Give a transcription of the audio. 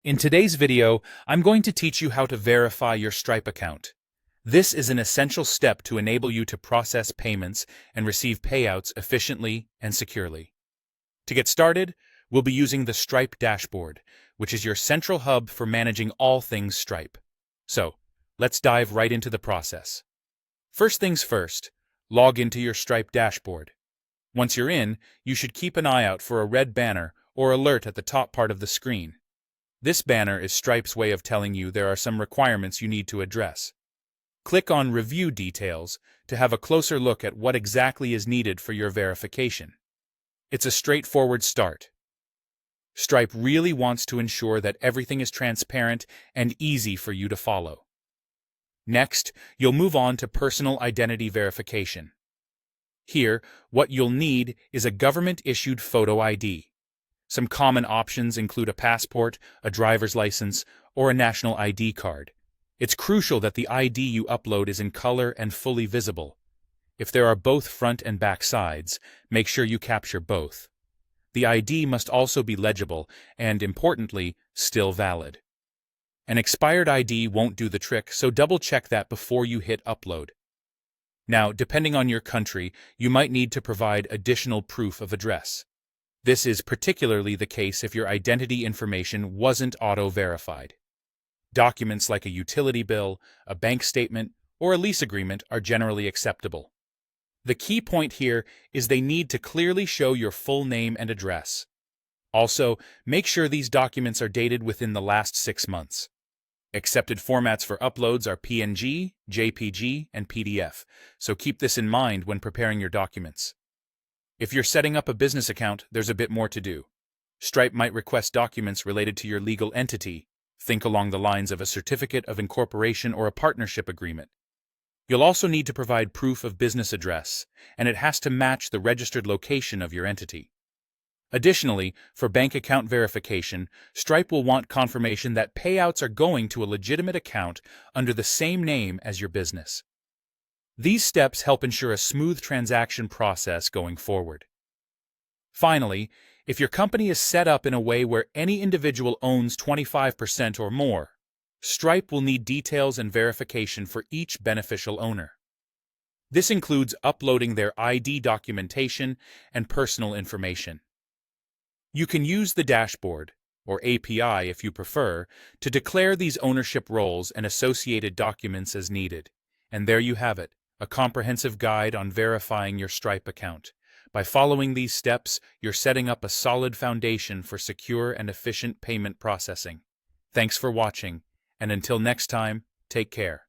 In today's video, I'm going to teach you how to verify your Stripe account. This is an essential step to enable you to process payments and receive payouts efficiently and securely. To get started, we'll be using the Stripe dashboard, which is your central hub for managing all things Stripe. So, let's dive right into the process. First things first, log into your Stripe dashboard. Once you're in, you should keep an eye out for a red banner or alert at the top part of the screen. This banner is Stripe's way of telling you there are some requirements you need to address. Click on Review Details to have a closer look at what exactly is needed for your verification. It's a straightforward start. Stripe really wants to ensure that everything is transparent and easy for you to follow. Next, you'll move on to Personal Identity Verification. Here, what you'll need is a government-issued photo ID. Some common options include a passport, a driver's license, or a national ID card. It's crucial that the ID you upload is in color and fully visible. If there are both front and back sides, make sure you capture both. The ID must also be legible and, importantly, still valid. An expired ID won't do the trick, so double-check that before you hit upload. Now, depending on your country, you might need to provide additional proof of address. This is particularly the case if your identity information wasn't auto-verified. Documents like a utility bill, a bank statement, or a lease agreement are generally acceptable. The key point here is they need to clearly show your full name and address. Also, make sure these documents are dated within the last 6 months. Accepted formats for uploads are PNG, JPG, and PDF, so keep this in mind when preparing your documents. If you're setting up a business account, there's a bit more to do. Stripe might request documents related to your legal entity. Think along the lines of a certificate of incorporation or a partnership agreement. You'll also need to provide proof of business address, and it has to match the registered location of your entity. Additionally, for bank account verification, Stripe will want confirmation that payouts are going to a legitimate account under the same name as your business. These steps help ensure a smooth transaction process going forward. Finally, if your company is set up in a way where any individual owns 25% or more, Stripe will need details and verification for each beneficial owner. This includes uploading their ID documentation and personal information. You can use the dashboard, or API if you prefer, to declare these ownership roles and associated documents as needed. And there you have it, a comprehensive guide on verifying your Stripe account. By following these steps, you're setting up a solid foundation for secure and efficient payment processing. Thanks for watching, and until next time, take care.